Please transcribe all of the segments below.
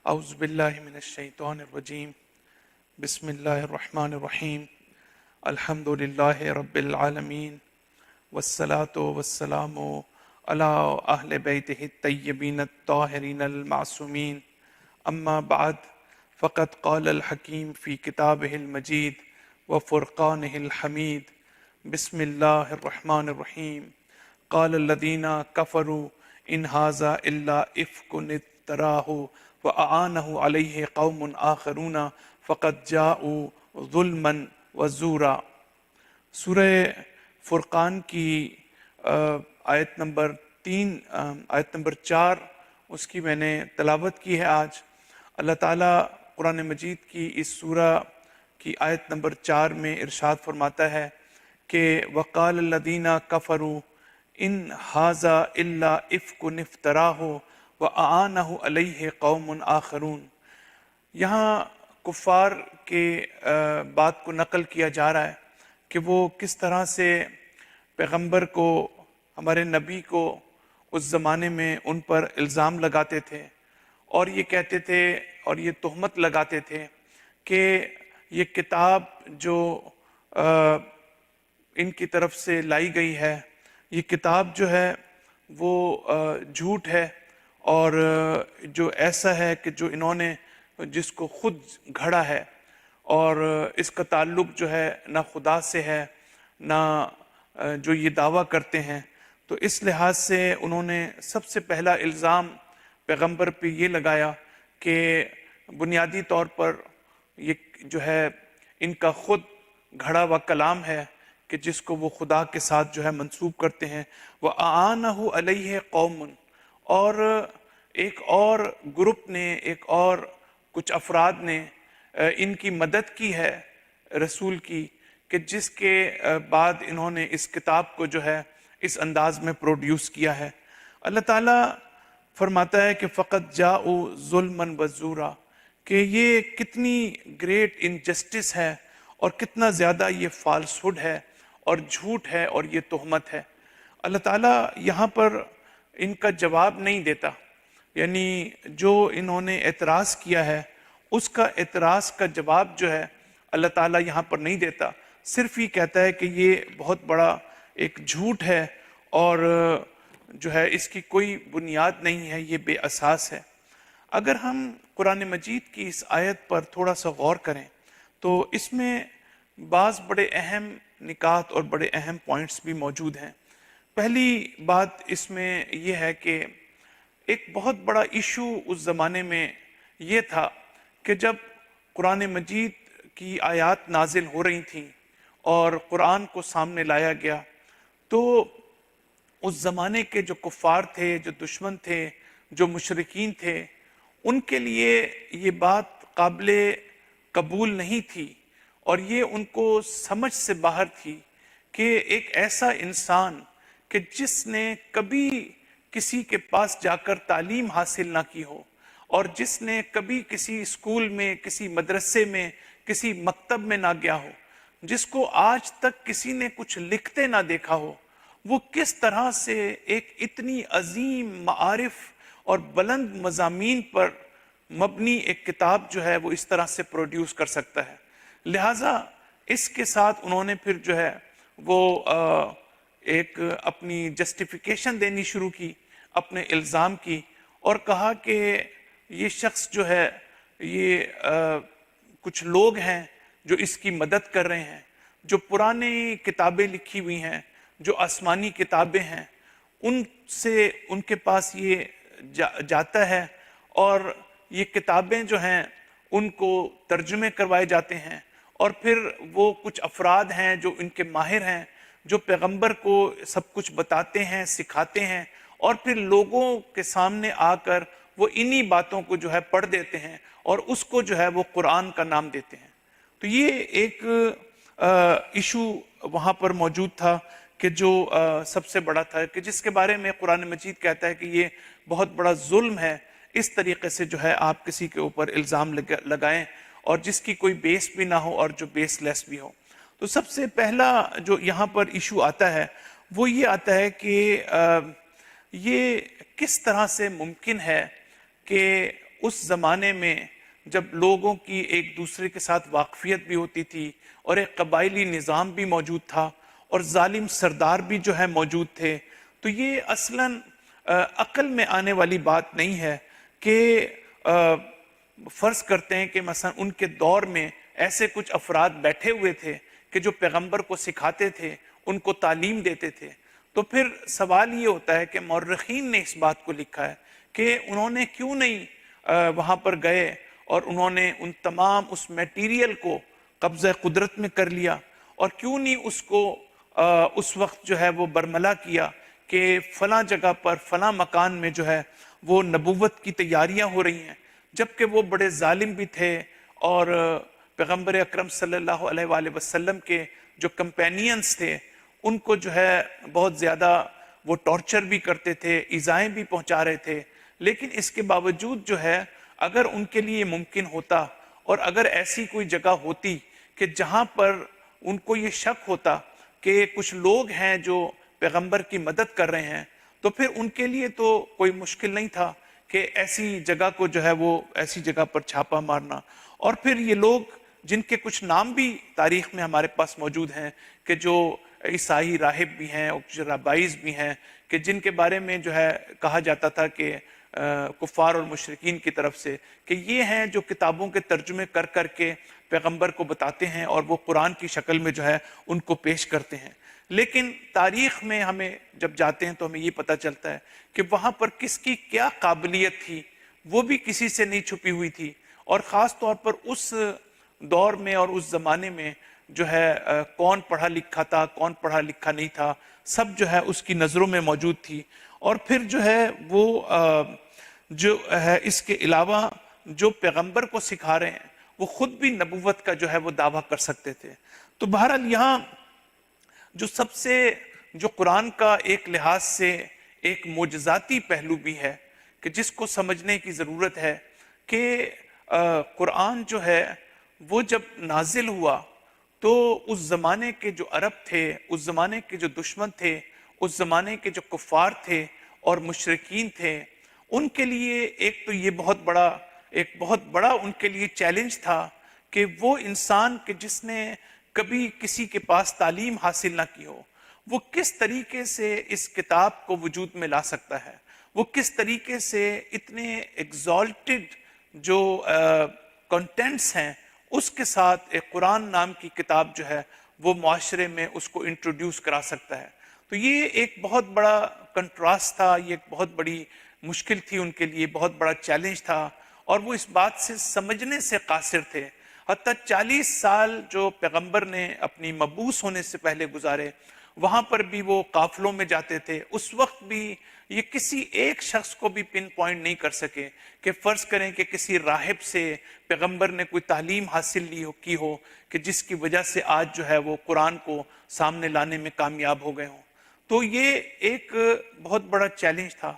اعوذ باللہ من الشیطان الرجیم بسم اللہ الرحمن الرحیم الحمد للہ رب العالمین والصلاة والسلام علی اہل بیتہ الطیبین الطاہرین المعصومین اما بعد فقد قال الحکیم فی کتابہ المجید وفرقانہ الحمید بسم اللہ الرحمن الرحیم قال الذین کفروا ان ھذا الا افک افتراہ وَأَعَانَهُ عَلَيْهِ قَوْمٌ آخَرُونَ فَقَدْ جَاءُوا ظُلْمًا وَزُورًا۔ سورہ فرقان کی آیت نمبر 3 آیت نمبر 4 اس کی میں نے تلاوت کی ہے آج۔ اللہ تعالیٰ قرآن مجید کی اس سورہ کی آیت نمبر 4 میں ارشاد فرماتا ہے کہ وَقَالَ الَّذِينَ كَفَرُوا إِنْ هَذَا إِلَّا إِفْكٌ افْتَرَاهُ وَأَعَانَهُ عَلَيْهِ قَوْمٌ آخَرُونَ۔ یہاں کفار کے بات کو نقل کیا جا رہا ہے کہ وہ کس طرح سے پیغمبر کو، ہمارے نبی کو اس زمانے میں ان پر الزام لگاتے تھے اور یہ کہتے تھے اور یہ تہمت لگاتے تھے کہ یہ کتاب جو ان کی طرف سے لائی گئی ہے، یہ کتاب جو ہے وہ جھوٹ ہے، اور جو ایسا ہے کہ جو انہوں نے جس کو خود گھڑا ہے، اور اس کا تعلق جو ہے نہ خدا سے ہے نہ جو یہ دعویٰ کرتے ہیں، تو اس لحاظ سے انہوں نے سب سے پہلا الزام پیغمبر پہ یہ لگایا کہ بنیادی طور پر یہ جو ہے ان کا خود گھڑا ہوا کلام ہے کہ جس کو وہ خدا کے ساتھ جو ہے منسوب کرتے ہیں۔ وَأَعَانَهُ عَلَيْهِ قَوْمٌ، اور ایک اور گروپ نے، ایک اور کچھ افراد نے ان کی مدد کی ہے رسول کی، کہ جس کے بعد انہوں نے اس کتاب کو جو ہے اس انداز میں پروڈیوس کیا ہے۔ اللہ تعالیٰ فرماتا ہے کہ فقط جاؤ ظلمًا وزورا، کہ یہ کتنی گریٹ انجسٹس ہے اور کتنا زیادہ یہ فالسہڈ ہے اور جھوٹ ہے اور یہ تہمت ہے۔ اللہ تعالیٰ یہاں پر ان کا جواب نہیں دیتا، یعنی جو انہوں نے اعتراض کیا ہے اس کا اعتراض کا جواب جو ہے اللہ تعالیٰ یہاں پر نہیں دیتا، صرف یہ کہتا ہے کہ یہ بہت بڑا ایک جھوٹ ہے اور جو ہے اس کی کوئی بنیاد نہیں ہے، یہ بے اساس ہے۔ اگر ہم قرآن مجید کی اس آیت پر تھوڑا سا غور کریں تو اس میں بعض بڑے اہم نکات اور بڑے اہم پوائنٹس بھی موجود ہیں۔ پہلی بات اس میں یہ ہے کہ ایک بہت بڑا ایشو اس زمانے میں یہ تھا کہ جب قرآن مجید کی آیات نازل ہو رہی تھیں اور قرآن کو سامنے لایا گیا، تو اس زمانے کے جو کفار تھے، جو دشمن تھے، جو مشرکین تھے، ان کے لیے یہ بات قابل قبول نہیں تھی اور یہ ان کو سمجھ سے باہر تھی کہ ایک ایسا انسان کہ جس نے کبھی کسی کے پاس جا کر تعلیم حاصل نہ کی ہو، اور جس نے کبھی کسی اسکول میں، کسی مدرسے میں، کسی مکتب میں نہ گیا ہو، جس کو آج تک کسی نے کچھ لکھتے نہ دیکھا ہو، وہ کس طرح سے ایک اتنی عظیم معارف اور بلند مضامین پر مبنی ایک کتاب جو ہے وہ اس طرح سے پروڈیوس کر سکتا ہے۔ لہٰذا اس کے ساتھ انہوں نے پھر جو ہے وہ ایک اپنی جسٹیفیکیشن دینی شروع کی اپنے الزام کی، اور کہا کہ یہ شخص جو ہے یہ کچھ لوگ ہیں جو اس کی مدد کر رہے ہیں، جو پرانی کتابیں لکھی ہوئی ہیں، جو آسمانی کتابیں ہیں، ان سے ان کے پاس یہ جاتا ہے اور یہ کتابیں جو ہیں ان کو ترجمے کروائے جاتے ہیں، اور پھر وہ کچھ افراد ہیں جو ان کے ماہر ہیں، جو پیغمبر کو سب کچھ بتاتے ہیں، سکھاتے ہیں، اور پھر لوگوں کے سامنے آ کر وہ انہی باتوں کو جو ہے پڑھ دیتے ہیں اور اس کو جو ہے وہ قرآن کا نام دیتے ہیں۔ تو یہ ایک ایشو وہاں پر موجود تھا کہ جو سب سے بڑا تھا، کہ جس کے بارے میں قرآن مجید کہتا ہے کہ یہ بہت بڑا ظلم ہے اس طریقے سے جو ہے آپ کسی کے اوپر الزام لگائیں اور جس کی کوئی بیس بھی نہ ہو اور جو بیس لیس بھی ہو۔ تو سب سے پہلا جو یہاں پر ایشو آتا ہے وہ یہ آتا ہے کہ یہ کس طرح سے ممکن ہے کہ اس زمانے میں جب لوگوں کی ایک دوسرے کے ساتھ واقفیت بھی ہوتی تھی اور ایک قبائلی نظام بھی موجود تھا اور ظالم سردار بھی جو ہے موجود تھے، تو یہ اصلاً عقل میں آنے والی بات نہیں ہے کہ فرض کرتے ہیں کہ مثلا ان کے دور میں ایسے کچھ افراد بیٹھے ہوئے تھے کہ جو پیغمبر کو سکھاتے تھے، ان کو تعلیم دیتے تھے۔ تو پھر سوال یہ ہوتا ہے کہ مورخین نے اس بات کو لکھا ہے کہ انہوں نے کیوں نہیں وہاں پر گئے اور انہوں نے ان تمام اس میٹیریل کو قبضہ قدرت میں کر لیا، اور کیوں نہیں اس کو اس وقت جو ہے وہ برملا کیا کہ فلاں جگہ پر فلاں مکان میں جو ہے وہ نبوت کی تیاریاں ہو رہی ہیں، جبکہ وہ بڑے ظالم بھی تھے اور پیغمبر اکرم صلی اللہ علیہ وآلہ وسلم کے جو کمپینینز تھے ان کو جو ہے بہت زیادہ وہ ٹارچر بھی کرتے تھے، ایذائیں بھی پہنچا رہے تھے۔ لیکن اس کے باوجود جو ہے اگر ان کے لیے ممکن ہوتا اور اگر ایسی کوئی جگہ ہوتی کہ جہاں پر ان کو یہ شک ہوتا کہ کچھ لوگ ہیں جو پیغمبر کی مدد کر رہے ہیں، تو پھر ان کے لیے تو کوئی مشکل نہیں تھا کہ ایسی جگہ کو جو ہے وہ ایسی جگہ پر چھاپا مارنا۔ اور پھر یہ لوگ جن کے کچھ نام بھی تاریخ میں ہمارے پاس موجود ہیں کہ جو عیسائی راہب بھی ہیں اور کچھ رابائز بھی ہیں کہ جن کے بارے میں جو ہے کہا جاتا تھا کہ کفار اور مشرکین کی طرف سے کہ یہ ہیں جو کتابوں کے ترجمے کر کر کے پیغمبر کو بتاتے ہیں اور وہ قرآن کی شکل میں جو ہے ان کو پیش کرتے ہیں۔ لیکن تاریخ میں ہمیں جب جاتے ہیں تو ہمیں یہ پتہ چلتا ہے کہ وہاں پر کس کی کیا قابلیت تھی وہ بھی کسی سے نہیں چھپی ہوئی تھی، اور خاص طور پر اس دور میں اور اس زمانے میں جو ہے کون پڑھا لکھا تھا کون پڑھا لکھا نہیں تھا سب جو ہے اس کی نظروں میں موجود تھی۔ اور پھر جو ہے وہ جو ہے اس کے علاوہ جو پیغمبر کو سکھا رہے ہیں وہ خود بھی نبوت کا جو ہے وہ دعویٰ کر سکتے تھے۔ تو بہرحال یہاں جو سب سے جو قرآن کا ایک لحاظ سے ایک معجزاتی پہلو بھی ہے کہ جس کو سمجھنے کی ضرورت ہے کہ قرآن جو ہے وہ جب نازل ہوا تو اس زمانے کے جو عرب تھے، اس زمانے کے جو دشمن تھے، اس زمانے کے جو کفار تھے اور مشرکین تھے، ان کے لیے ایک تو یہ بہت بڑا ان کے لیے چیلنج تھا کہ وہ انسان کہ جس نے کبھی کسی کے پاس تعلیم حاصل نہ کی ہو، وہ کس طریقے سے اس کتاب کو وجود میں لا سکتا ہے، وہ کس طریقے سے اتنے ایگزالٹڈ جو کنٹینٹس ہیں اس کے ساتھ ایک قرآن نام کی کتاب جو ہے وہ معاشرے میں اس کو انٹروڈیوس کرا سکتا ہے۔ تو یہ ایک بہت بڑا کنٹراسٹ تھا، یہ ایک بہت بڑی مشکل تھی ان کے لیے، بہت بڑا چیلنج تھا، اور وہ اس بات سے سمجھنے سے قاصر تھے۔ حتیٰ 40 سال جو پیغمبر نے اپنی مبعوث ہونے سے پہلے گزارے، وہاں پر بھی وہ قافلوں میں جاتے تھے، اس وقت بھی یہ کسی ایک شخص کو بھی پن پوائنٹ نہیں کر سکے کہ فرض کریں کہ کسی راہب سے پیغمبر نے کوئی تعلیم حاصل کی ہو کہ جس کی وجہ سے آج جو ہے وہ قرآن کو سامنے لانے میں کامیاب ہو گئے ہوں۔ تو یہ ایک بہت بڑا چیلنج تھا۔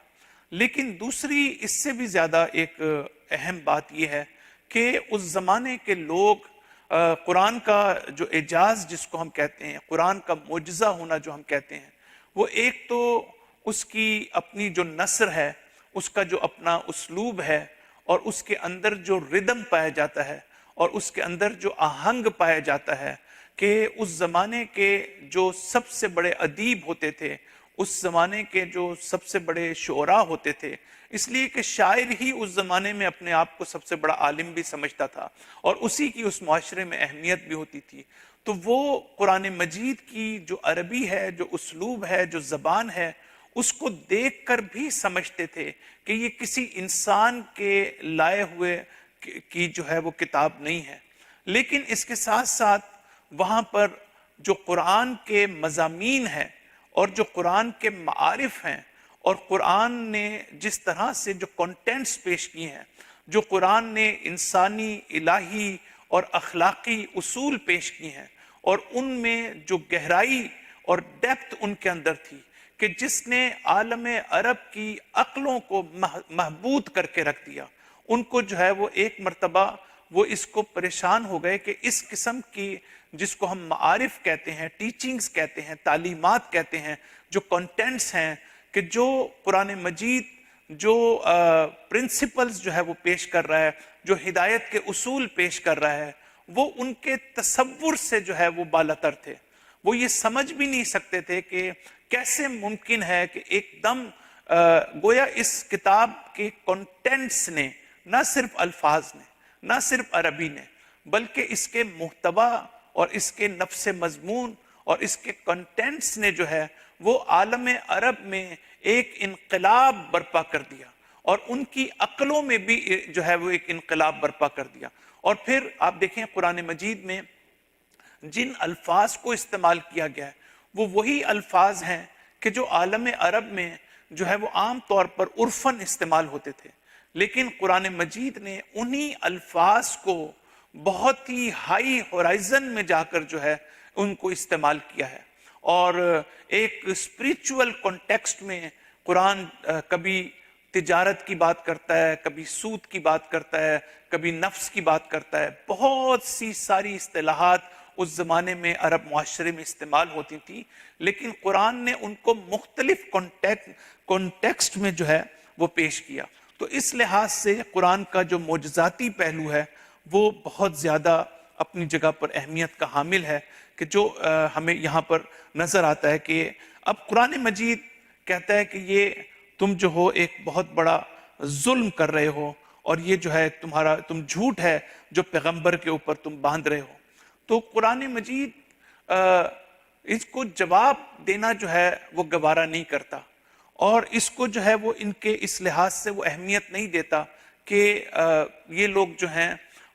لیکن دوسری اس سے بھی زیادہ ایک اہم بات یہ ہے کہ اس زمانے کے لوگ قرآن کا جو اعجاز جس کو ہم کہتے ہیں، قرآن کا معجزہ ہونا جو ہم کہتے ہیں، وہ ایک تو اس کی اپنی جو نثر ہے، اس کا جو اپنا اسلوب ہے، اور اس کے اندر جو ردم پایا جاتا ہے اور اس کے اندر جو آہنگ پایا جاتا ہے کہ اس زمانے کے جو سب سے بڑے ادیب ہوتے تھے، اس زمانے کے جو سب سے بڑے شعراء ہوتے تھے، اس لیے کہ شاعر ہی اس زمانے میں اپنے آپ کو سب سے بڑا عالم بھی سمجھتا تھا اور اسی کی اس معاشرے میں اہمیت بھی ہوتی تھی، تو وہ قرآن مجید کی جو عربی ہے، جو اسلوب ہے، جو زبان ہے، اس کو دیکھ کر بھی سمجھتے تھے کہ یہ کسی انسان کے لائے ہوئے کی جو ہے وہ کتاب نہیں ہے۔ لیکن اس کے ساتھ ساتھ وہاں پر جو قرآن کے مضامین ہیں اور جو قرآن کے معارف ہیں اور قرآن نے جس طرح سے جو کنٹینٹس پیش کیے ہیں، جو قرآن نے انسانی، الہی اور اخلاقی اصول پیش کیے ہیں، اور ان میں جو گہرائی اور ڈیپتھ ان کے اندر تھی کہ جس نے عالم عرب کی عقلوں کو محبوط کر کے رکھ دیا، ان کو جو ہے وہ ایک مرتبہ وہ اس کو پریشان ہو گئے کہ اس قسم کی جس کو ہم معارف کہتے ہیں، ٹیچنگز کہتے ہیں، تعلیمات کہتے ہیں، جو کنٹینٹس ہیں کہ جو قرآن مجید جو پرنسپلز جو ہے وہ پیش کر رہا ہے، جو ہدایت کے اصول پیش کر رہا ہے، وہ ان کے تصور سے جو ہے وہ بالاتر تھے. وہ یہ سمجھ بھی نہیں سکتے تھے کہ کیسے ممکن ہے کہ ایک دم گویا اس کتاب کے کنٹینٹس نے، نہ صرف الفاظ نے، نہ صرف عربی نے، بلکہ اس کے محتوا اور اس کے نفس مضمون اور اس کے کنٹینٹس نے جو ہے وہ عالم عرب میں ایک انقلاب برپا کر دیا، اور ان کی عقلوں میں بھی جو ہے وہ ایک انقلاب برپا کر دیا. اور پھر آپ دیکھیں قرآن مجید میں جن الفاظ کو استعمال کیا گیا ہے وہ وہی الفاظ ہیں کہ جو عالم عرب میں جو ہے وہ عام طور پر عرفاً استعمال ہوتے تھے، لیکن قرآن مجید نے انہی الفاظ کو بہت ہی ہائی ہورائزن میں جا کر جو ہے ان کو استعمال کیا ہے. اور ایک اسپریچول کانٹیکسٹ میں قرآن کبھی تجارت کی بات کرتا ہے، کبھی سود کی بات کرتا ہے، کبھی نفس کی بات کرتا ہے. بہت سی ساری اصطلاحات اس زمانے میں عرب معاشرے میں استعمال ہوتی تھی، لیکن قرآن نے ان کو مختلف کانٹیکسٹ میں جو ہے وہ پیش کیا. تو اس لحاظ سے قرآن کا جو معجزاتی پہلو ہے وہ بہت زیادہ اپنی جگہ پر اہمیت کا حامل ہے، کہ جو ہمیں یہاں پر نظر آتا ہے کہ اب قرآن مجید کہتا ہے کہ یہ تم جو ہو ایک بہت بڑا ظلم کر رہے ہو، اور یہ جو ہے تم جھوٹ ہے جو پیغمبر کے اوپر تم باندھ رہے ہو. تو قرآن مجید اس کو جواب دینا جو ہے وہ گوارا نہیں کرتا، اور اس کو جو ہے وہ ان کے اس لحاظ سے وہ اہمیت نہیں دیتا کہ یہ لوگ جو ہیں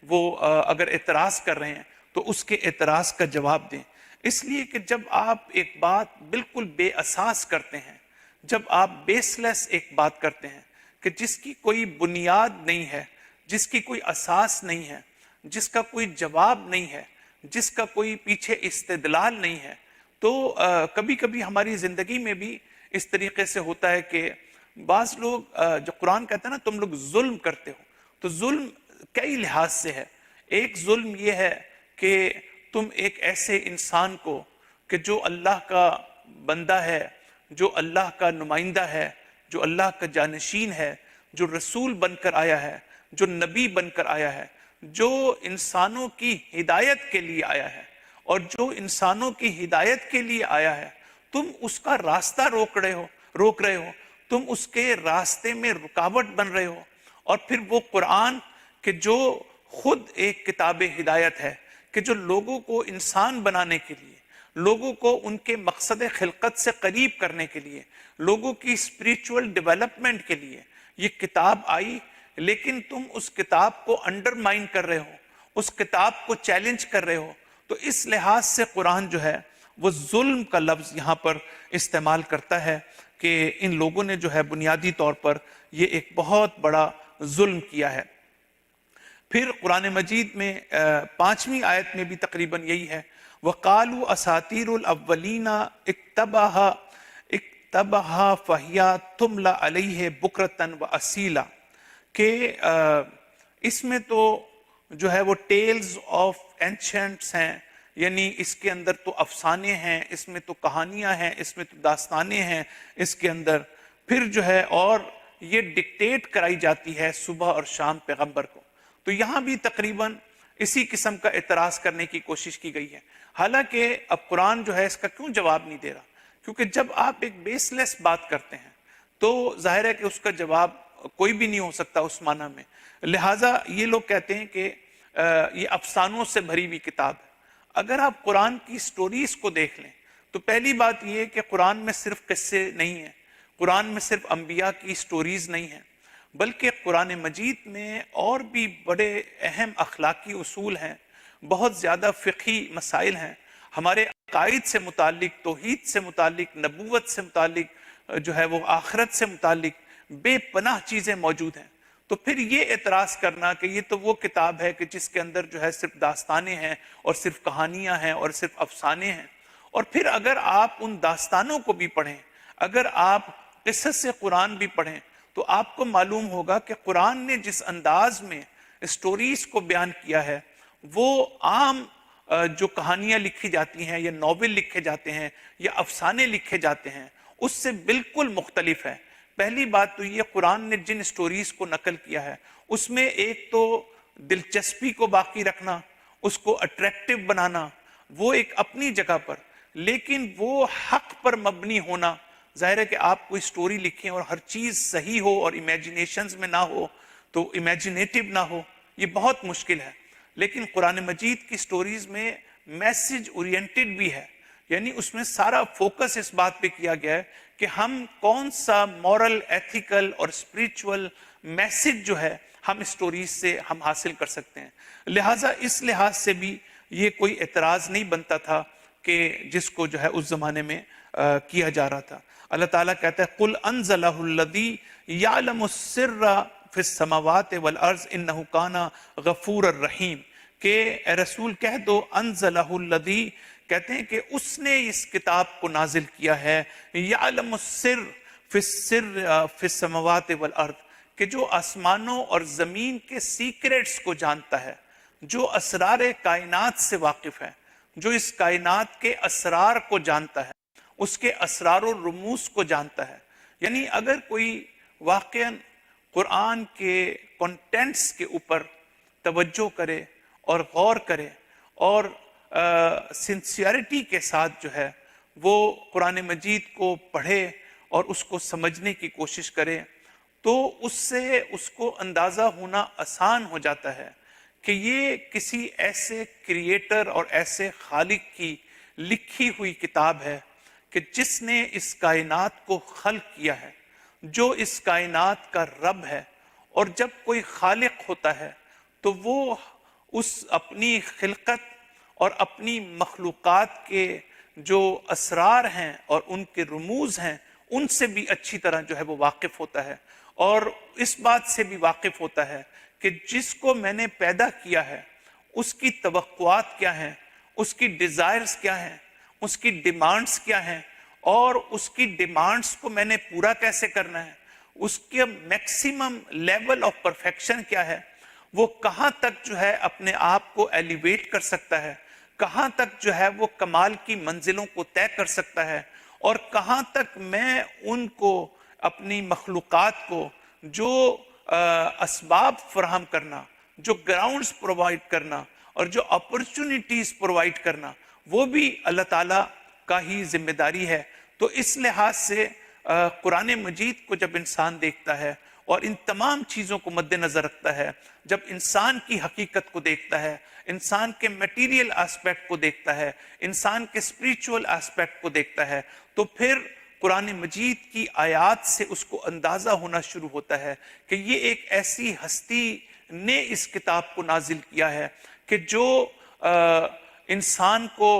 وہ اگر اعتراض کر رہے ہیں تو اس کے اعتراض کا جواب دیں. اس لیے کہ جب آپ ایک بات بالکل بے اساس کرتے ہیں، جب آپ بیس لیس ایک بات کرتے ہیں کہ جس کی کوئی بنیاد نہیں ہے، جس کی کوئی اساس نہیں ہے، جس کا کوئی جواب نہیں ہے، جس کا کوئی پیچھے استدلال نہیں ہے، تو کبھی کبھی ہماری زندگی میں بھی اس طریقے سے ہوتا ہے کہ بعض لوگ جو قرآن کہتا ہے نا تم لوگ ظلم کرتے ہو، تو ظلم کئی لحاظ سے ہے. ایک ظلم یہ ہے کہ تم ایک ایسے انسان کو کہ جو اللہ کا بندہ ہے، جو اللہ کا نمائندہ ہے، جو اللہ کا جانشین ہے، جو رسول بن کر آیا ہے، جو نبی بن کر آیا ہے، جو انسانوں کی ہدایت کے لیے آیا ہے، اور جو انسانوں کی ہدایت کے لیے آیا ہے، تم اس کا راستہ روک رہے ہو، تم اس کے راستے میں رکاوٹ بن رہے ہو. اور پھر وہ قرآن کہ جو خود ایک کتاب ہدایت ہے، کہ جو لوگوں کو انسان بنانے کے لیے، لوگوں کو ان کے مقصد خلقت سے قریب کرنے کے لیے، لوگوں کی اسپریچول ڈیولپمنٹ کے لیے یہ کتاب آئی، لیکن تم اس کتاب کو انڈرمائن کر رہے ہو، اس کتاب کو چیلنج کر رہے ہو. تو اس لحاظ سے قرآن جو ہے وہ ظلم کا لفظ یہاں پر استعمال کرتا ہے کہ ان لوگوں نے جو ہے بنیادی طور پر یہ ایک بہت بڑا ظلم کیا ہے. پھر قرآن مجید میں 5ویں آیت میں بھی تقریباً یہی ہے، وَقَالُوا أَسَاطِيرُ الْأَوَّلِينَ اكْتَتَبَهَا فَهِيَ تُمْلَى عَلَيْهِ بُكْرَةً وَأَصِيلًا، کہ اس میں تو جو ہے وہ ٹیلز آف اینشنٹس ہیں، یعنی اس کے اندر تو افسانے ہیں، اس میں تو کہانیاں ہیں، اس میں تو داستانیں ہیں اس کے اندر. پھر جو ہے اور یہ ڈکٹیٹ کرائی جاتی ہے صبح اور شام پیغمبر کو. تو یہاں بھی تقریباً اسی قسم کا اعتراض کرنے کی کوشش کی گئی ہے. حالانکہ اب قرآن جو ہے اس کا کیوں جواب نہیں دے رہا؟ کیونکہ جب آپ ایک بیس لیس بات کرتے ہیں تو ظاہر ہے کہ اس کا جواب کوئی بھی نہیں ہو سکتا اس معنی میں. لہٰذا یہ لوگ کہتے ہیں کہ یہ افسانوں سے بھری ہوئی کتاب ہے. اگر آپ قرآن کی سٹوریز کو دیکھ لیں تو پہلی بات یہ ہے کہ قرآن میں صرف قصے نہیں ہیں، قرآن میں صرف انبیاء کی سٹوریز نہیں ہیں، بلکہ قرآن مجید میں اور بھی بڑے اہم اخلاقی اصول ہیں، بہت زیادہ فقہی مسائل ہیں، ہمارے عقائد سے متعلق، توحید سے متعلق، نبوت سے متعلق، جو ہے وہ آخرت سے متعلق بے پناہ چیزیں موجود ہیں. تو پھر یہ اعتراض کرنا کہ یہ تو وہ کتاب ہے کہ جس کے اندر جو ہے صرف داستانیں ہیں اور صرف کہانیاں ہیں اور صرف افسانے ہیں. اور پھر اگر آپ ان داستانوں کو بھی پڑھیں، اگر آپ قصص سے قرآن بھی پڑھیں، تو آپ کو معلوم ہوگا کہ قرآن نے جس انداز میں سٹوریز کو بیان کیا ہے وہ عام جو کہانیاں لکھی جاتی ہیں یا ناول لکھے جاتے ہیں یا افسانے لکھے جاتے ہیں اس سے بالکل مختلف ہے. پہلی بات تو یہ قرآن نے جن سٹوریز کو نقل کیا ہے اس میں ایک تو دلچسپی کو باقی رکھنا، اس کو اٹریکٹیو بنانا، وہ ایک اپنی جگہ پر، لیکن وہ حق پر مبنی ہونا. ظاہر ہے کہ آپ کوئی سٹوری لکھیں اور ہر چیز صحیح ہو اور امیجینیشنز میں نہ ہو تو امیجینیٹو نہ ہو، یہ بہت مشکل ہے. لیکن قرآن مجید کی سٹوریز میں میسج اورینٹڈ بھی ہے، یعنی اس میں سارا فوکس اس بات پہ کیا گیا ہے کہ ہم کون سا مورل، ایتھیکل اور اسپریچول میسج جو ہے ہم سٹوریز سے ہم حاصل کر سکتے ہیں. لہٰذا اس لحاظ سے بھی یہ کوئی اعتراض نہیں بنتا تھا کہ جس کو جو ہے اس زمانے میں کیا جا رہا تھا. اللہ تعالیٰ کہتا ہے قُلْ أَنزَلَهُ الَّذِي يَعْلَمُ السِّرَّ فِي السَّمَاوَاتِ وَالْأَرْضِ إِنَّهُ كَانَ غَفُورًا رَحِيمًا، کہ اے رسول کہہ دو أَنزَلَهُ الَّذِي، کہتے ہیں کہ اس نے اس کتاب کو نازل کیا ہے، يَعْلَمُ السِّرَّ فِي السَّمَاوَاتِ وَالْأَرْضِ، کہ جو آسمانوں اور زمین کے سیکریٹس کو جانتا ہے، جو اسرار کائنات سے واقف ہے، جو اس کائنات کے اسرار کو جانتا ہے، اس کے اسرار و رموز کو جانتا ہے. یعنی اگر کوئی واقعاً قرآن کے کنٹینٹس کے اوپر توجہ کرے اور غور کرے اور سنسیئرٹی کے ساتھ جو ہے وہ قرآن مجید کو پڑھے اور اس کو سمجھنے کی کوشش کرے، تو اس سے اس کو اندازہ ہونا آسان ہو جاتا ہے کہ یہ کسی ایسے کریٹر اور ایسے خالق کی لکھی ہوئی کتاب ہے کہ جس نے اس کائنات کو خلق کیا ہے، جو اس کائنات کا رب ہے. اور جب کوئی خالق ہوتا ہے تو وہ اس اپنی خلقت اور اپنی مخلوقات کے جو اسرار ہیں اور ان کے رموز ہیں ان سے بھی اچھی طرح جو ہے وہ واقف ہوتا ہے، اور اس بات سے بھی واقف ہوتا ہے کہ جس کو میں نے پیدا کیا ہے اس کی توقعات کیا ہیں، اس کی ڈیزائرز کیا ہیں، اس کی ڈیمانڈز کیا ہیں، اور اس کی ڈیمانڈز کو میں نے پورا کیسے کرنا ہے، اس کے میکسیمم لیول آف پرفیکشن کیا ہے، وہ کہاں تک جو ہے اپنے آپ کو ایلیویٹ کر سکتا ہے، کہاں تک جو ہے وہ کمال کی منزلوں کو طے کر سکتا ہے، اور کہاں تک میں ان کو اپنی مخلوقات کو جو اسباب فراہم کرنا، جو گراؤنڈز پرووائڈ کرنا اور جو اپرچونٹیز پرووائڈ کرنا، وہ بھی اللہ تعالیٰ کا ہی ذمہ داری ہے. تو اس لحاظ سے قرآن مجید کو جب انسان دیکھتا ہے اور ان تمام چیزوں کو مد نظر رکھتا ہے، جب انسان کی حقیقت کو دیکھتا ہے، انسان کے میٹیریل ایسپیکٹ کو دیکھتا ہے، انسان کے اسپریچول ایسپیکٹ کو دیکھتا ہے، تو پھر قرآن مجید کی آیات سے اس کو اندازہ ہونا شروع ہوتا ہے کہ یہ ایک ایسی ہستی نے اس کتاب کو نازل کیا ہے کہ جو انسان کو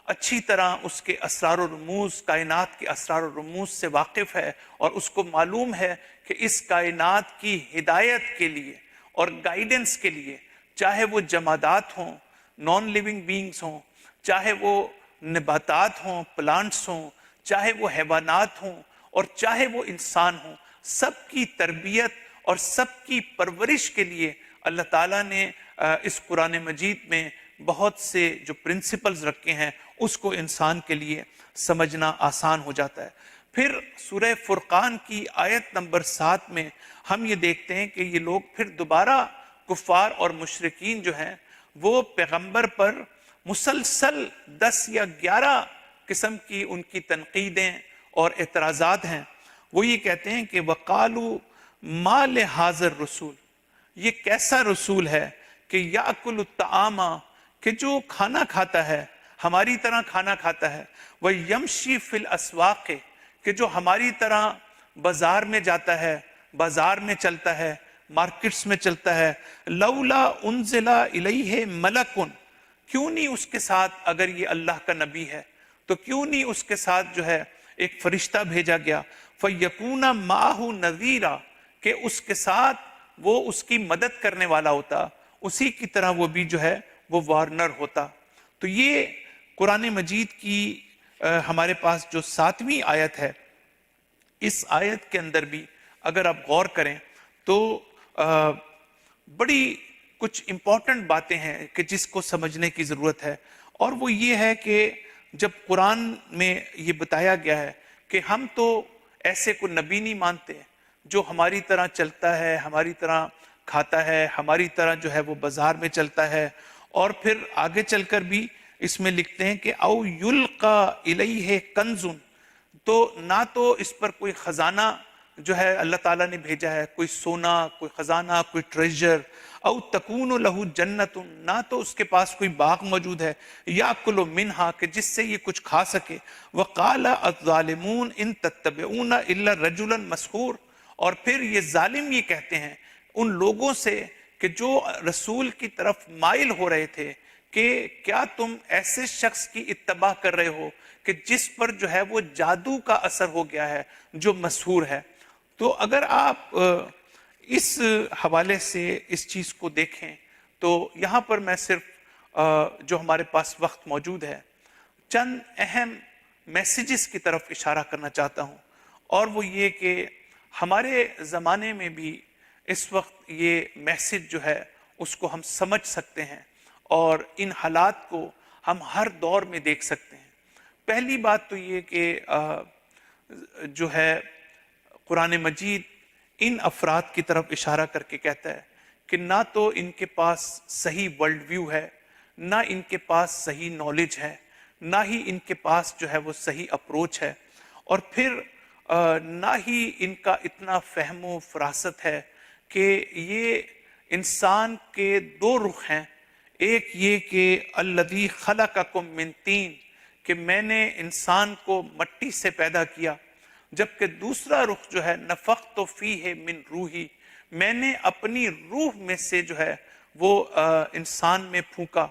اچھی طرح اس کے اسرار و رموز، کائنات کے اسرار و رموز سے واقف ہے، اور اس کو معلوم ہے کہ اس کائنات کی ہدایت کے لیے اور گائیڈنس کے لیے، چاہے وہ جمادات ہوں، نان لیونگ بینگز ہوں، چاہے وہ نباتات ہوں، پلانٹس ہوں، چاہے وہ حیوانات ہوں اور چاہے وہ انسان ہوں، سب کی تربیت اور سب کی پرورش کے لیے اللہ تعالیٰ نے اس قرآن مجید میں بہت سے جو پرنسپلز رکھے ہیں اس کو انسان کے لیے سمجھنا آسان ہو جاتا ہے. پھر سورہ فرقان کی آیت نمبر 7 میں ہم یہ دیکھتے ہیں کہ یہ لوگ پھر دوبارہ کفار اور مشرکین جو ہیں وہ پیغمبر پر مسلسل 10 یا 11 قسم کی ان کی تنقیدیں اور اعتراضات ہیں. وہ یہ کہتے ہیں کہ وَقَالُوا مَا لِهَٰذَا الرَّسُولِ، یہ کیسا رسول ہے کہ یأکل الطعام، کہ جو کھانا کھاتا ہے، ہماری طرح کھانا کھاتا ہے، وَيَمْشِي فِي الْأَسْوَاقِ، کہ جو ہماری طرح بازار میں جاتا ہے، بازار میں چلتا ہے، مارکٹس میں چلتا ہے. لولا انزل الیہ ملک، کیوں نہیں اس کے ساتھ، اگر یہ اللہ کا نبی ہے تو کیوں نہیں اس کے ساتھ جو ہے ایک فرشتہ بھیجا گیا، فیکون معہ نذیرا، کہ اس کے ساتھ وہ اس کی مدد کرنے والا ہوتا، اسی کی طرح وہ بھی جو ہے وہ وارنر ہوتا. تو یہ قرآن مجید کی ہمارے پاس جو 7ویں آیت ہے، اس آیت کے اندر بھی اگر آپ غور کریں تو بڑی کچھ امپورٹنٹ باتیں ہیں کہ جس کو سمجھنے کی ضرورت ہے. اور وہ یہ ہے کہ جب قرآن میں یہ بتایا گیا ہے کہ ہم تو ایسے کو نبی نہیں مانتے، جو ہماری طرح چلتا ہے، ہماری طرح کھاتا ہے، ہماری طرح جو ہے وہ بازار میں چلتا ہے. اور پھر آگے چل کر بھی اس میں لکھتے ہیں کہ او یلقا الیہ کنز، تو نہ تو اس پر کوئی خزانہ جو ہے اللہ تعالیٰ نے بھیجا ہے، کوئی سونا، کوئی خزانہ، کوئی ٹریجر. او تکون لہ جنت، نہ تو اس کے پاس کوئی باغ موجود ہے، یاکل منہا، کہ جس سے یہ کچھ کھا سکے. وقال الظالمون ان تتبعون الا رجلا مسحور، اور پھر یہ ظالم یہ کہتے ہیں ان لوگوں سے کہ جو رسول کی طرف مائل ہو رہے تھے کہ کیا تم ایسے شخص کی اتباع کر رہے ہو کہ جس پر جو ہے وہ جادو کا اثر ہو گیا ہے، جو مسحور ہے. تو اگر آپ اس حوالے سے اس چیز کو دیکھیں تو یہاں پر میں صرف جو ہمارے پاس وقت موجود ہے چند اہم میسیجز کی طرف اشارہ کرنا چاہتا ہوں. اور وہ یہ کہ ہمارے زمانے میں بھی اس وقت یہ میسیج جو ہے اس کو ہم سمجھ سکتے ہیں اور ان حالات کو ہم ہر دور میں دیکھ سکتے ہیں. پہلی بات تو یہ کہ جو ہے قرآن مجید ان افراد کی طرف اشارہ کر کے کہتا ہے کہ نہ تو ان کے پاس صحیح ورلڈ ویو ہے، نہ ان کے پاس صحیح نالج ہے، نہ ہی ان کے پاس جو ہے وہ صحیح اپروچ ہے، اور پھر نہ ہی ان کا اتنا فہم و فراست ہے کہ یہ انسان کے دو رخ ہیں. ایک یہ کہ الذی خلقکم من طین، کہ میں نے انسان کو مٹی سے پیدا کیا، جبکہ دوسرا رخ جو ہے نفخت فیہ من روحی، میں نے اپنی روح میں سے جو ہے وہ انسان میں پھونکا.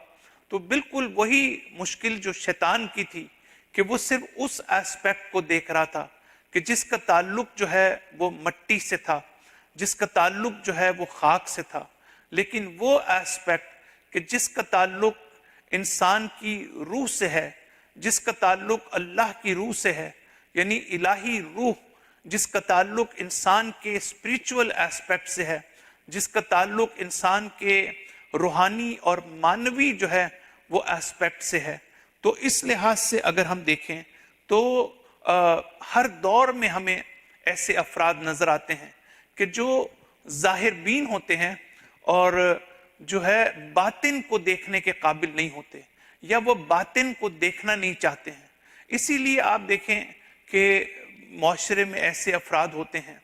تو بالکل وہی مشکل جو شیطان کی تھی کہ وہ صرف اس ایسپیکٹ کو دیکھ رہا تھا کہ جس کا تعلق جو ہے وہ مٹی سے تھا، جس کا تعلق جو ہے وہ خاک سے تھا. لیکن وہ ایسپیکٹ کہ جس کا تعلق انسان کی روح سے ہے، جس کا تعلق اللہ کی روح سے ہے، یعنی الہی روح، جس کا تعلق انسان کے اسپریچول ایسپیکٹ سے ہے، جس کا تعلق انسان کے روحانی اور معنوی جو ہے وہ ایسپیکٹ سے ہے. تو اس لحاظ سے اگر ہم دیکھیں تو ہر دور میں ہمیں ایسے افراد نظر آتے ہیں کہ جو ظاہر بین ہوتے ہیں اور جو ہے باطن کو دیکھنے کے قابل نہیں ہوتے، یا وہ باطن کو دیکھنا نہیں چاہتے ہیں. اسی لیے آپ دیکھیں کہ معاشرے میں ایسے افراد ہوتے ہیں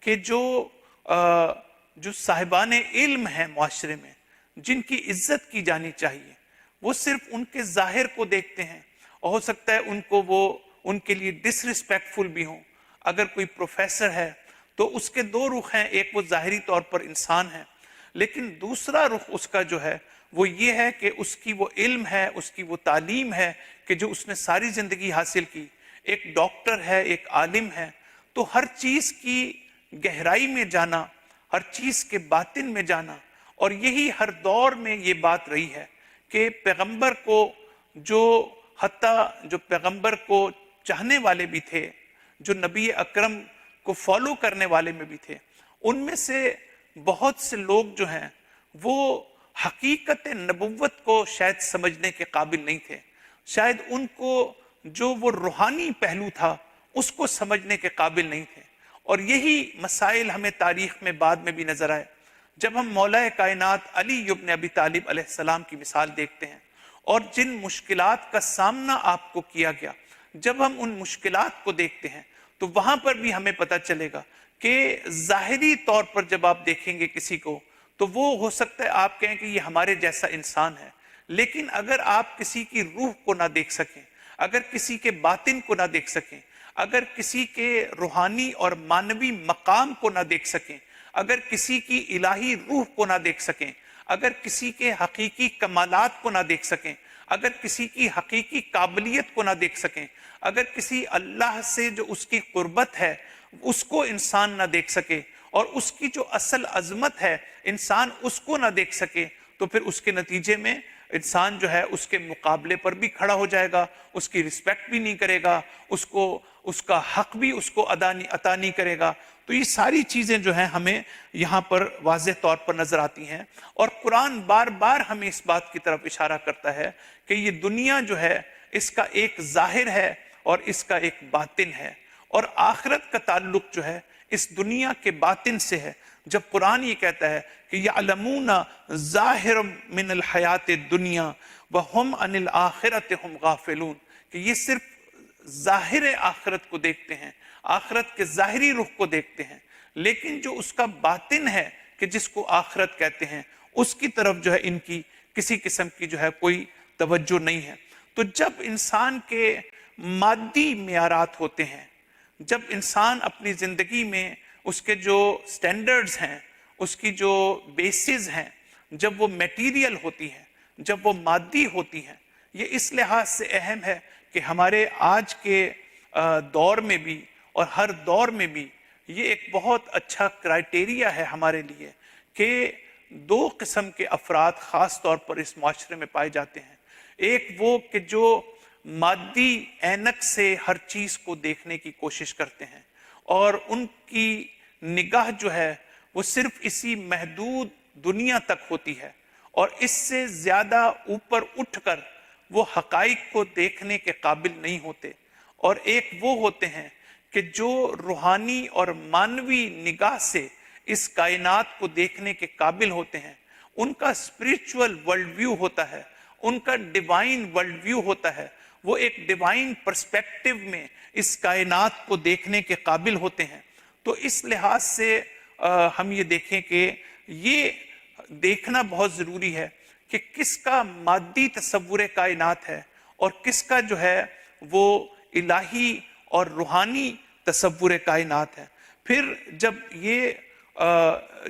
کہ جو صاحبان علم ہیں معاشرے میں، جن کی عزت کی جانی چاہیے، وہ صرف ان کے ظاہر کو دیکھتے ہیں، اور ہو سکتا ہے ان کو وہ ان کے لیے ڈس ریسپیکٹفل بھی ہوں. اگر کوئی پروفیسر ہے تو اس کے دو رخ ہیں، ایک وہ ظاہری طور پر انسان ہے، لیکن دوسرا رخ اس کا جو ہے وہ یہ ہے کہ اس کی وہ علم ہے، اس کی وہ تعلیم ہے کہ جو اس نے ساری زندگی حاصل کی. ایک ڈاکٹر ہے، ایک عالم ہے. تو ہر چیز کی گہرائی میں جانا، ہر چیز کے باطن میں جانا، اور یہی ہر دور میں یہ بات رہی ہے کہ پیغمبر کو حتیٰ جو پیغمبر کو چاہنے والے بھی تھے، جو نبی اکرم کو فالو کرنے والے میں بھی تھے، ان میں سے بہت سے لوگ جو ہیں وہ حقیقت نبوت کو شاید سمجھنے کے قابل نہیں تھے. شاید ان کو جو وہ روحانی پہلو تھا اس کو سمجھنے کے قابل نہیں تھے. اور یہی مسائل ہمیں تاریخ میں بعد میں بھی نظر آئے جب ہم مولا کائنات علی ابن ابی طالب علیہ السلام کی مثال دیکھتے ہیں اور جن مشکلات کا سامنا آپ کو کیا گیا. جب ہم ان مشکلات کو دیکھتے ہیں تو وہاں پر بھی ہمیں پتہ چلے گا کہ ظاہری طور پر جب آپ دیکھیں گے کسی کو تو وہ ہو سکتا ہے آپ کہیں کہ یہ ہمارے جیسا انسان ہے، لیکن اگر آپ کسی کی روح کو نہ دیکھ سکیں، اگر کسی کے باطن کو نہ دیکھ سکیں، اگر کسی کے روحانی اور معنوی مقام کو نہ دیکھ سکیں، اگر کسی کی الہی روح کو نہ دیکھ سکیں، اگر کسی کے حقیقی کمالات کو نہ دیکھ سکیں، اگر کسی کی حقیقی قابلیت کو نہ دیکھ سکیں، اگر کسی اللہ سے جو اس کی قربت ہے اس کو انسان نہ دیکھ سکے، اور اس کی جو اصل عظمت ہے انسان اس کو نہ دیکھ سکے، تو پھر اس کے نتیجے میں انسان جو ہے اس کے مقابلے پر بھی کھڑا ہو جائے گا، اس کی رسپیکٹ بھی نہیں کرے گا، اس کا حق بھی اس کو عطا نہیں کرے گا. تو یہ ساری چیزیں جو ہیں ہمیں یہاں پر واضح طور پر نظر آتی ہیں، اور قرآن بار بار ہمیں اس بات کی طرف اشارہ کرتا ہے کہ یہ دنیا جو ہے اس کا ایک ظاہر ہے اور اس کا ایک باطن ہے، اور آخرت کا تعلق جو ہے اس دنیا کے باطن سے ہے. جب قرآن یہ کہتا ہے کہ یعلمون ظاہر من الحیات الدنیا وہم عن الآخرۃ ہم غافلون، کہ یہ صرف ظاہر آخرت کو دیکھتے ہیں، آخرت کے ظاہری رخ کو دیکھتے ہیں، لیکن جو اس کا باطن ہے کہ جس کو آخرت کہتے ہیں اس کی طرف جو ہے ان کی کسی قسم کی جو ہے کوئی توجہ نہیں ہے. تو جب انسان کے مادی معیارات ہوتے ہیں، جب انسان اپنی زندگی میں اس کے جو سٹینڈرڈز ہیں، اس کی جو بیسز ہیں، جب وہ میٹیریل ہوتی ہیں، جب وہ مادی ہوتی ہیں، یہ اس لحاظ سے اہم ہے کہ ہمارے آج کے دور میں بھی اور ہر دور میں بھی یہ ایک بہت اچھا کرائٹیریا ہے ہمارے لیے کہ دو قسم کے افراد خاص طور پر اس معاشرے میں پائے جاتے ہیں. ایک وہ کہ جو مادی اینک سے ہر چیز کو دیکھنے کی کوشش کرتے ہیں اور ان کی نگاہ جو ہے وہ صرف اسی محدود دنیا تک ہوتی ہے اور اس سے زیادہ اوپر اٹھ کر وہ حقائق کو دیکھنے کے قابل نہیں ہوتے. اور ایک وہ ہوتے ہیں کہ جو روحانی اور مانوی نگاہ سے اس کائنات کو دیکھنے کے قابل ہوتے ہیں. ان کا اسپرچول ورلڈ ویو ہوتا ہے، ان کا ڈیوائن ورلڈ ویو ہوتا ہے، وہ ایک ڈیوائن پرسپیکٹو میں اس کائنات کو دیکھنے کے قابل ہوتے ہیں. تو اس لحاظ سے ہم یہ دیکھیں کہ یہ دیکھنا بہت ضروری ہے کہ کس کا مادی تصور کائنات ہے اور کس کا جو ہے وہ الہی اور روحانی تصور کائنات ہے. پھر جب یہ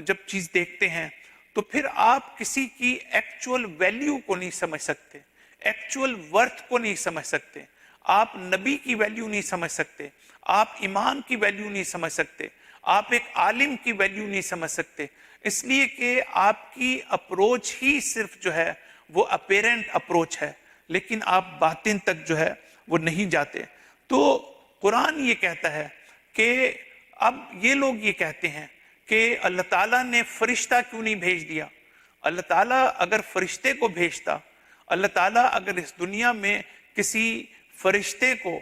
جب چیز دیکھتے ہیں تو پھر آپ کسی کی ایکچول ویلیو کو نہیں سمجھ سکتے، ایکچول ورتھ کو نہیں سمجھ سکتے، آپ نبی کی ویلیو نہیں سمجھ سکتے، آپ امام کی ویلیو نہیں سمجھ سکتے، آپ ایک عالم کی ویلیو نہیں سمجھ سکتے، اس لیے کہ آپ کی اپروچ ہی صرف جو ہے وہ اپیرنٹ اپروچ ہے، لیکن آپ باطن تک جو ہے وہ نہیں جاتے. تو قرآن یہ کہتا ہے کہ اب یہ لوگ یہ کہتے ہیں کہ اللہ تعالیٰ نے فرشتہ کیوں نہیں بھیج دیا. اللہ تعالیٰ اگر فرشتے کو بھیجتا، اللہ تعالیٰ اگر اس دنیا میں کسی فرشتے کو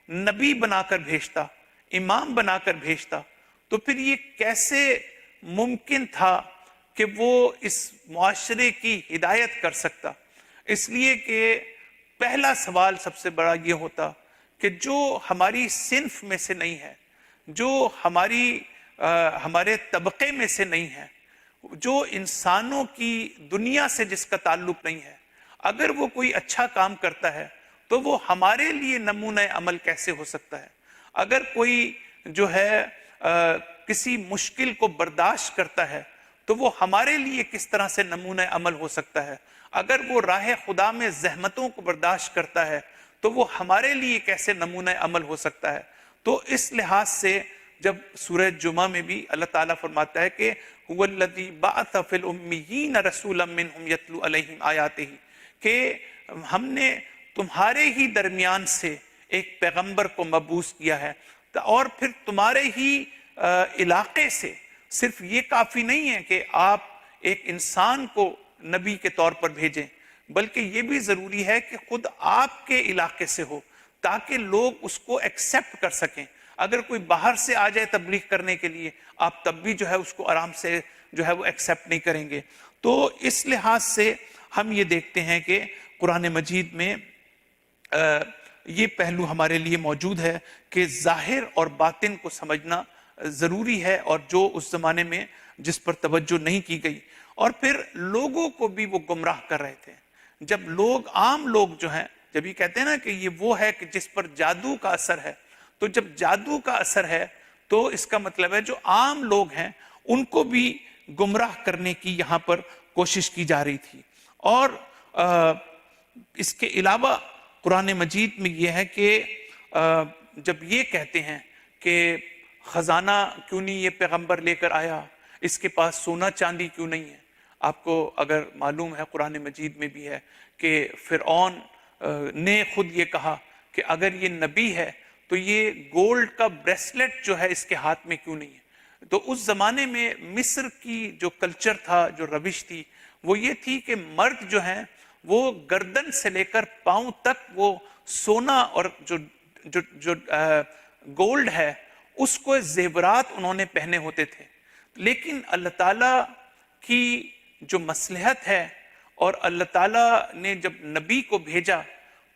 نبی بنا کر بھیجتا، امام بنا کر بھیجتا، تو پھر یہ کیسے ممکن تھا کہ وہ اس معاشرے کی ہدایت کر سکتا. اس لیے کہ پہلا سوال سب سے بڑا یہ ہوتا کہ جو ہماری صنف میں سے نہیں ہے، جو ہمارے طبقے میں سے نہیں ہے، جو انسانوں کی دنیا سے جس کا تعلق نہیں ہے، اگر وہ کوئی اچھا کام کرتا ہے تو وہ ہمارے لیے نمونہ عمل کیسے ہو سکتا ہے. اگر کوئی جو ہے کسی مشکل کو برداشت کرتا ہے تو وہ ہمارے لیے کس طرح سے نمونہ عمل ہو سکتا ہے. اگر وہ راہ خدا میں زحمتوں کو برداشت کرتا ہے تو وہ ہمارے لیے کیسے نمونہ عمل ہو سکتا ہے. تو اس لحاظ سے جب سورہ جمعہ میں بھی اللہ تعالیٰ فرماتا ہے کہ هو الذی بعث فی الامیین رسولا منہم یتلو علیہم آیاتہ، کہ ہم نے تمہارے ہی درمیان سے ایک پیغمبر کو مبعوث کیا ہے، اور پھر تمہارے ہی علاقے سے. صرف یہ کافی نہیں ہے کہ آپ ایک انسان کو نبی کے طور پر بھیجیں، بلکہ یہ بھی ضروری ہے کہ خود آپ کے علاقے سے ہو تاکہ لوگ اس کو ایکسیپٹ کر سکیں. اگر کوئی باہر سے آ جائے تبلیغ کرنے کے لیے، آپ تب بھی جو ہے اس کو آرام سے جو ہے وہ ایکسیپٹ نہیں کریں گے. تو اس لحاظ سے ہم یہ دیکھتے ہیں کہ قرآن مجید میں یہ پہلو ہمارے لیے موجود ہے کہ ظاہر اور باطن کو سمجھنا ضروری ہے، اور جو اس زمانے میں جس پر توجہ نہیں کی گئی. اور پھر لوگوں کو بھی وہ گمراہ کر رہے تھے. جب لوگ، عام لوگ جو ہیں، جب یہ کہتے ہیں نا کہ یہ وہ ہے کہ جس پر جادو کا اثر ہے، تو جب جادو کا اثر ہے تو اس کا مطلب ہے جو عام لوگ ہیں ان کو بھی گمراہ کرنے کی یہاں پر کوشش کی جا رہی تھی. اور اس کے علاوہ قرآن مجید میں یہ ہے کہ جب یہ کہتے ہیں کہ خزانہ کیوں نہیں یہ پیغمبر لے کر آیا، اس کے پاس سونا چاندی کیوں نہیں ہے. آپ کو اگر معلوم ہے قرآن مجید میں بھی ہے کہ فرعون نے خود یہ کہا کہ اگر یہ نبی ہے تو یہ گولڈ کا بریسلٹ جو ہے اس کے ہاتھ میں کیوں نہیں ہے. تو اس زمانے میں مصر کی جو کلچر تھا، جو روش تھی، وہ یہ تھی کہ مرد جو ہیں وہ گردن سے لے کر پاؤں تک وہ سونا اور جو گولڈ ہے اس کو زیورات انہوں نے پہنے ہوتے تھے. لیکن اللہ تعالیٰ کی جو مصلحت ہے اور اللہ تعالیٰ نے جب نبی کو بھیجا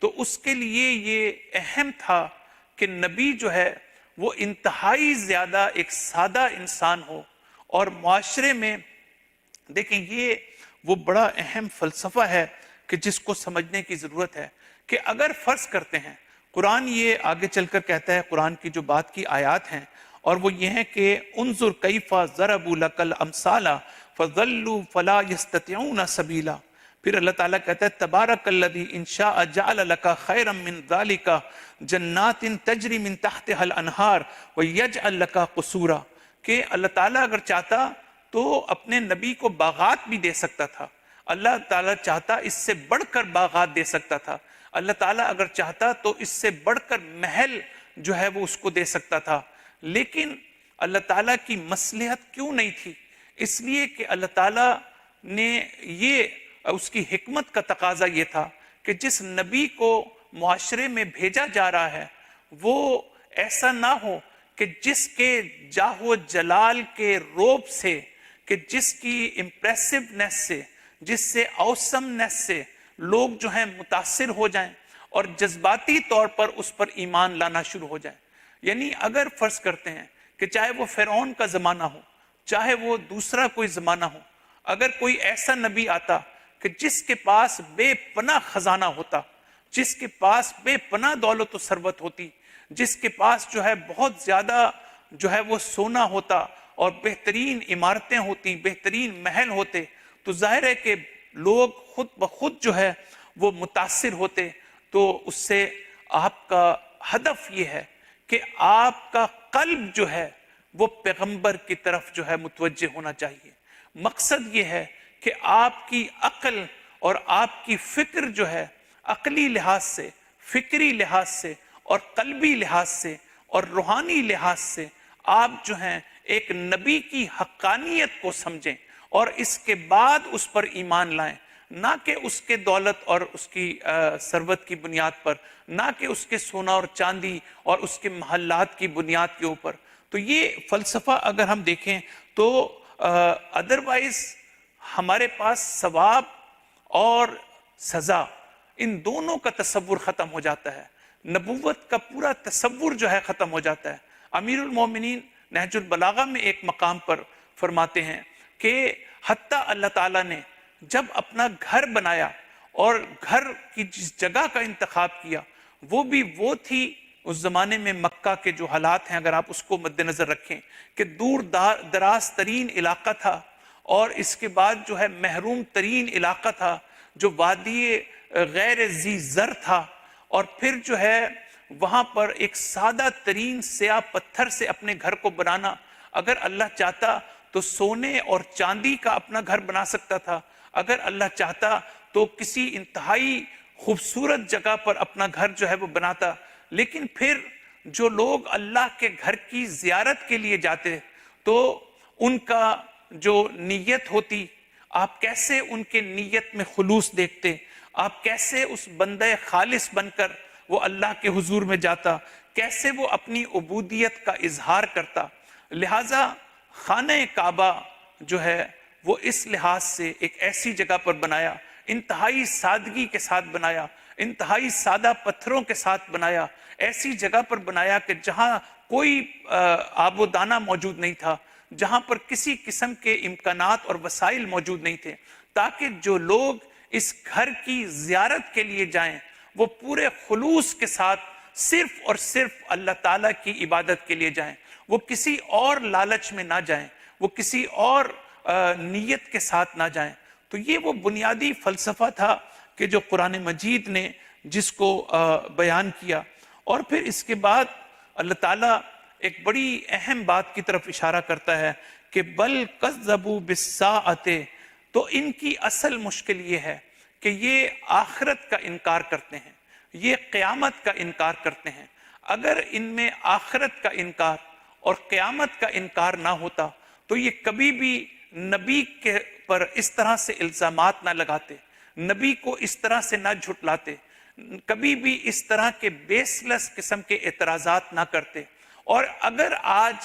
تو اس کے لیے یہ اہم تھا کہ نبی جو ہے وہ انتہائی زیادہ ایک سادہ انسان ہو. اور معاشرے میں دیکھیں یہ وہ بڑا اہم فلسفہ ہے کہ جس کو سمجھنے کی ضرورت ہے کہ اگر فرض کرتے ہیں قرآن یہ آگے چل کر کہتا ہے، قرآن کی جو بات کی آیات ہیں اور وہ یہ ہے کہ انظر کیف ضربوا لک الامثال فضلوا فلا یستطیعون سبیلا. پھر اللہ تعالیٰ کہتا ہے تبارک الذی ان شاء جعل لک خیرا من ذلک جنات تجری من تحتها الانہار ویجعل لک قصورا. کہ اللہ تعالیٰ اگر چاہتا تو اپنے نبی کو باغات بھی دے سکتا تھا. اللہ تعالیٰ چاہتا اس سے بڑھ کر باغات دے سکتا تھا. اللہ تعالیٰ اگر چاہتا تو اس سے بڑھ کر محل جو ہے وہ اس کو دے سکتا تھا. لیکن اللہ تعالیٰ کی مصلحت کیوں نہیں تھی؟ اس لیے کہ اللہ تعالیٰ نے یہ اس کی حکمت کا تقاضا یہ تھا کہ جس نبی کو معاشرے میں بھیجا جا رہا ہے وہ ایسا نہ ہو کہ جس کے جاہ و جلال کے روب سے، کہ جس کی امپریسونیس سے، جس سے اوسمنیس سے لوگ جو ہیں متاثر ہو جائیں اور جذباتی طور پر اس پر ایمان لانا شروع ہو جائیں. یعنی اگر فرض کرتے ہیں کہ چاہے وہ فرعون کا زمانہ ہو، چاہے وہ دوسرا کوئی زمانہ ہو، اگر کوئی ایسا نبی آتا کہ جس کے پاس بے پناہ خزانہ ہوتا، جس کے پاس بے پناہ دولت و ثروت ہوتی، جس کے پاس جو ہے بہت زیادہ جو ہے وہ سونا ہوتا اور بہترین عمارتیں ہوتی، بہترین محل ہوتے، تو ظاہر ہے کہ لوگ خود بخود جو ہے وہ متاثر ہوتے. تو اس سے آپ کا ہدف یہ ہے کہ آپ کا قلب جو ہے وہ پیغمبر کی طرف جو ہے متوجہ ہونا چاہیے. مقصد یہ ہے کہ آپ کی عقل اور آپ کی فکر جو ہے عقلی لحاظ سے، فکری لحاظ سے اور قلبی لحاظ سے اور روحانی لحاظ سے آپ جو ہیں ایک نبی کی حقانیت کو سمجھیں اور اس کے بعد اس پر ایمان لائیں، نہ کہ اس کے دولت اور اس کی ثروت کی بنیاد پر، نہ کہ اس کے سونا اور چاندی اور اس کے محلات کی بنیاد کے اوپر. تو یہ فلسفہ اگر ہم دیکھیں تو ادروائز ہمارے پاس ثواب اور سزا ان دونوں کا تصور ختم ہو جاتا ہے. نبوت کا پورا تصور جو ہے ختم ہو جاتا ہے. امیر المومنین نہج البلاغہ میں ایک مقام پر فرماتے ہیں کہ حتیٰ اللہ تعالیٰ نے جب اپنا گھر بنایا اور گھر کی جس جگہ کا انتخاب کیا وہ بھی وہ تھی اس زمانے میں مکہ کے جو حالات ہیں اگر آپ اس کو مد نظر رکھیں کہ دور دراز ترین علاقہ تھا اور اس کے بعد جو ہے محروم ترین علاقہ تھا جو وادی غیر ذی زر تھا، اور پھر جو ہے وہاں پر ایک سادہ ترین سیاہ پتھر سے اپنے گھر کو بنانا. اگر اللہ چاہتا تو سونے اور چاندی کا اپنا گھر بنا سکتا تھا، اگر اللہ چاہتا تو کسی انتہائی خوبصورت جگہ پر اپنا گھر جو ہے وہ بناتا. لیکن پھر جو لوگ اللہ کے گھر کی زیارت کے لیے جاتے تو ان کا جو نیت ہوتی، آپ کیسے ان کے نیت میں خلوص دیکھتے، آپ کیسے اس بندہ خالص بن کر وہ اللہ کے حضور میں جاتا، کیسے وہ اپنی عبودیت کا اظہار کرتا. لہٰذا خانہ کعبہ جو ہے وہ اس لحاظ سے ایک ایسی جگہ پر بنایا، انتہائی سادگی کے ساتھ بنایا، انتہائی سادہ پتھروں کے ساتھ بنایا، ایسی جگہ پر بنایا کہ جہاں کوئی آب و دانہ موجود نہیں تھا، جہاں پر کسی قسم کے امکانات اور وسائل موجود نہیں تھے، تاکہ جو لوگ اس گھر کی زیارت کے لیے جائیں وہ پورے خلوص کے ساتھ صرف اور صرف اللہ تعالیٰ کی عبادت کے لیے جائیں، وہ کسی اور لالچ میں نہ جائیں، وہ کسی اور نیت کے ساتھ نہ جائیں. تو یہ وہ بنیادی فلسفہ تھا کہ جو قرآن مجید نے جس کو بیان کیا. اور پھر اس کے بعد اللہ تعالیٰ ایک بڑی اہم بات کی طرف اشارہ کرتا ہے کہ بل کذبوا بالساعۃ، تو ان کی اصل مشکل یہ ہے کہ یہ آخرت کا انکار کرتے ہیں، یہ قیامت کا انکار کرتے ہیں. اگر ان میں آخرت کا انکار اور قیامت کا انکار نہ ہوتا تو یہ کبھی بھی نبی کے پر اس طرح سے الزامات نہ لگاتے، نبی کو اس طرح سے نہ جھٹلاتے، کبھی بھی اس طرح کے بیس لیس قسم کے اعتراضات نہ کرتے. اور اگر آج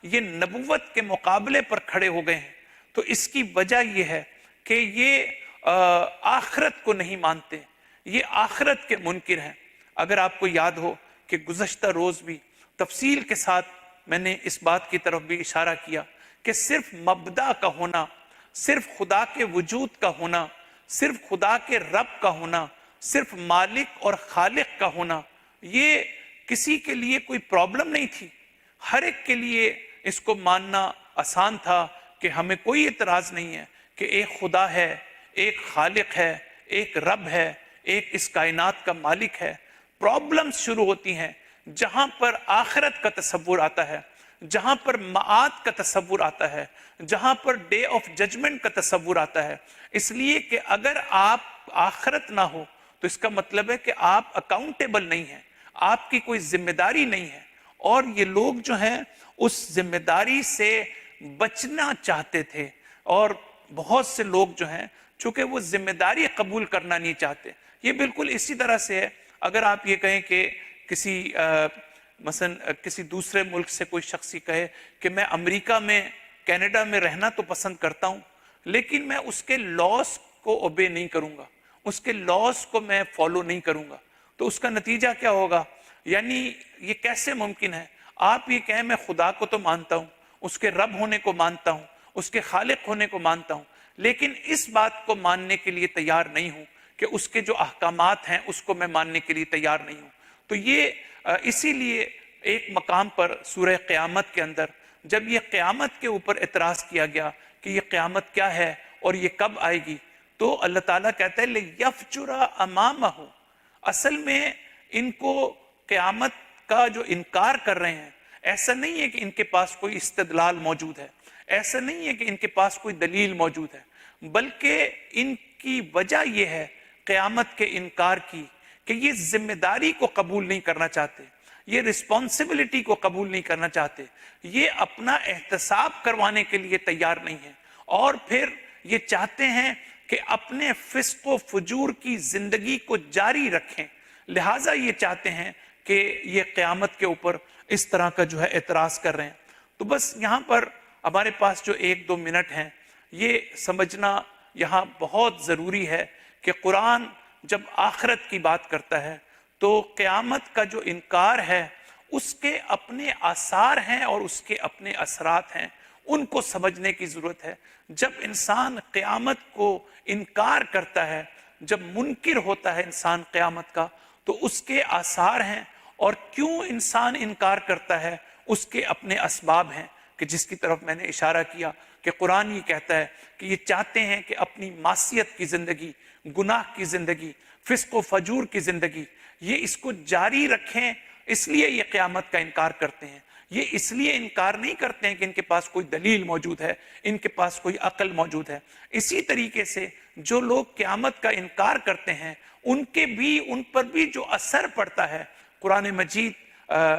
یہ نبوت کے مقابلے پر کھڑے ہو گئے ہیں تو اس کی وجہ یہ ہے کہ یہ آخرت کو نہیں مانتے، یہ آخرت کے منکر ہیں۔ اگر آپ کو یاد ہو کہ گزشتہ روز بھی تفصیل کے ساتھ میں نے اس بات کی طرف بھی اشارہ کیا کہ صرف مبدا کا ہونا، صرف خدا کے وجود کا ہونا، صرف خدا کے رب کا ہونا، صرف مالک اور خالق کا ہونا، یہ کسی کے لیے کوئی پرابلم نہیں تھی۔ ہر ایک کے لیے اس کو ماننا آسان تھا کہ ہمیں کوئی اعتراض نہیں ہے کہ ایک خدا ہے، ایک خالق ہے، ایک رب ہے، ایک اس کائنات کا مالک ہے۔ پرابلمز شروع ہوتی ہیں جہاں پر آخرت کا تصور آتا ہے، جہاں پر معاد کا تصور آتا ہے، جہاں پر ڈے آف ججمنٹ کا تصور آتا ہے۔ اس لیے کہ اگر آپ آخرت نہ ہو تو اس کا مطلب ہے کہ آپ اکاؤنٹیبل نہیں ہیں، آپ کی کوئی ذمہ داری نہیں ہے۔ اور یہ لوگ جو ہیں اس ذمہ داری سے بچنا چاہتے تھے، اور بہت سے لوگ جو ہیں چونکہ وہ ذمہ داری قبول کرنا نہیں چاہتے۔ یہ بالکل اسی طرح سے ہے اگر آپ یہ کہیں کہ مثلا کسی دوسرے ملک سے کوئی شخصی کہے کہ میں امریکہ میں، کینیڈا میں رہنا تو پسند کرتا ہوں، لیکن میں اس کے لاس کو اوبے نہیں کروں گا، اس کے لاس کو میں فالو نہیں کروں گا، تو اس کا نتیجہ کیا ہوگا؟ یعنی یہ کیسے ممکن ہے؟ آپ یہ کہیں میں خدا کو تو مانتا ہوں، اس کے رب ہونے کو مانتا ہوں، اس کے خالق ہونے کو مانتا ہوں، لیکن اس بات کو ماننے کے لیے تیار نہیں ہوں کہ اس کے جو احکامات ہیں اس کو میں ماننے کے لیے تیار نہیں ہوں۔ تو یہ اسی لیے ایک مقام پر سورہ قیامت کے اندر جب یہ قیامت کے اوپر اعتراض کیا گیا کہ یہ قیامت کیا ہے اور یہ کب آئے گی، تو اللہ تعالیٰ کہتا ہے لِيَفْجُرَ أَمَامَهُ، اصل میں ان کو قیامت کا جو انکار کر رہے ہیں، ایسا نہیں ہے کہ ان کے پاس کوئی استدلال موجود ہے، ایسا نہیں ہے کہ ان کے پاس کوئی دلیل موجود ہے، بلکہ ان کی وجہ یہ ہے قیامت کے انکار کی کہ یہ ذمہ داری کو قبول نہیں کرنا چاہتے، یہ رسپانسبلٹی کو قبول نہیں کرنا چاہتے، یہ اپنا احتساب کروانے کے لیے تیار نہیں ہیں، اور پھر یہ چاہتے ہیں کہ اپنے فسق و فجور کی زندگی کو جاری رکھیں، لہٰذا یہ چاہتے ہیں کہ یہ قیامت کے اوپر اس طرح کا جو ہے اعتراض کر رہے ہیں۔ تو بس یہاں پر ہمارے پاس جو 1-2 منٹ ہیں، یہ سمجھنا یہاں بہت ضروری ہے کہ قرآن جب آخرت کی بات کرتا ہے تو قیامت کا جو انکار ہے اس کے اپنے آثار ہیں اور اس کے اپنے اثرات ہیں، ان کو سمجھنے کی ضرورت ہے۔ جب انسان قیامت کو انکار کرتا ہے، جب منکر ہوتا ہے انسان قیامت کا، تو اس کے آثار ہیں، اور کیوں انسان انکار کرتا ہے اس کے اپنے اسباب ہیں کہ جس کی طرف میں نے اشارہ کیا کہ قرآن یہ کہتا ہے کہ یہ چاہتے ہیں کہ اپنی معصیت کی زندگی، گناہ کی زندگی، فسق و فجور کی زندگی، یہ اس کو جاری رکھیں، اس لیے یہ قیامت کا انکار کرتے ہیں۔ یہ اس لیے انکار نہیں کرتے ہیں کہ ان کے پاس کوئی دلیل موجود ہے، ان کے پاس کوئی عقل موجود ہے۔ اسی طریقے سے جو لوگ قیامت کا انکار کرتے ہیں ان پر بھی جو اثر پڑتا ہے، قرآن مجید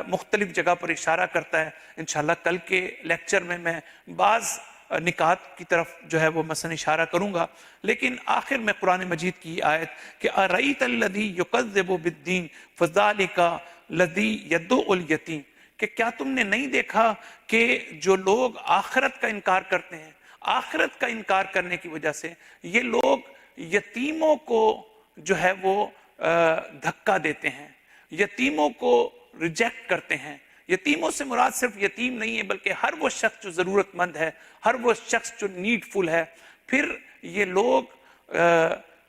مختلف جگہ پر اشارہ کرتا ہے۔ انشاءاللہ کل کے لیکچر میں بعض نکات کی طرف جو ہے وہ مثلا اشارہ کروں گا، لیکن آخر میں قرآن مجید کی آیت کہ أَرَأَيْتَ الَّذِي يُكَذِّبُ بِالدِّينِ فَذَلِكَ الَّذِي يَدُعُّ الْيَتِيمَ، کہ کیا تم نے نہیں دیکھا کہ جو لوگ آخرت کا انکار کرتے ہیں، آخرت کا انکار کرنے کی وجہ سے یہ لوگ یتیموں کو جو ہے وہ دھکا دیتے ہیں، یتیموں کو ریجیکٹ کرتے ہیں۔ یتیموں سے مراد صرف یتیم نہیں ہے بلکہ ہر وہ شخص جو ضرورت مند ہے، ہر وہ شخص جو نیڈ فل ہے۔ پھر یہ لوگ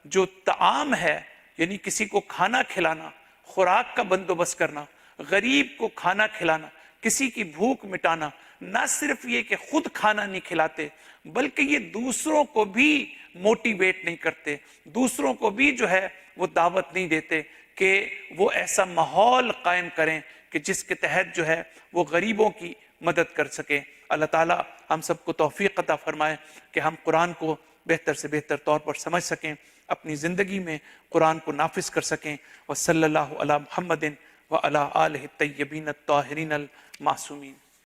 جو طعام ہے، یعنی کسی کو کھانا کھلانا، خوراک کا بندوبست کرنا، غریب کو کھانا کھلانا، کسی کی بھوک مٹانا، نہ صرف یہ کہ خود کھانا نہیں کھلاتے بلکہ یہ دوسروں کو بھی موٹیویٹ نہیں کرتے، دوسروں کو بھی جو ہے وہ دعوت نہیں دیتے کہ وہ ایسا ماحول قائم کریں کہ جس کے تحت جو ہے وہ غریبوں کی مدد کر سکیں۔ اللہ تعالیٰ ہم سب کو توفیق عطا فرمائے کہ ہم قرآن کو بہتر سے بہتر طور پر سمجھ سکیں، اپنی زندگی میں قرآن کو نافذ کر سکیں۔ وصلی اللہ علی محمد وعلی آلہ الطیبین الطاہرین المعصومین۔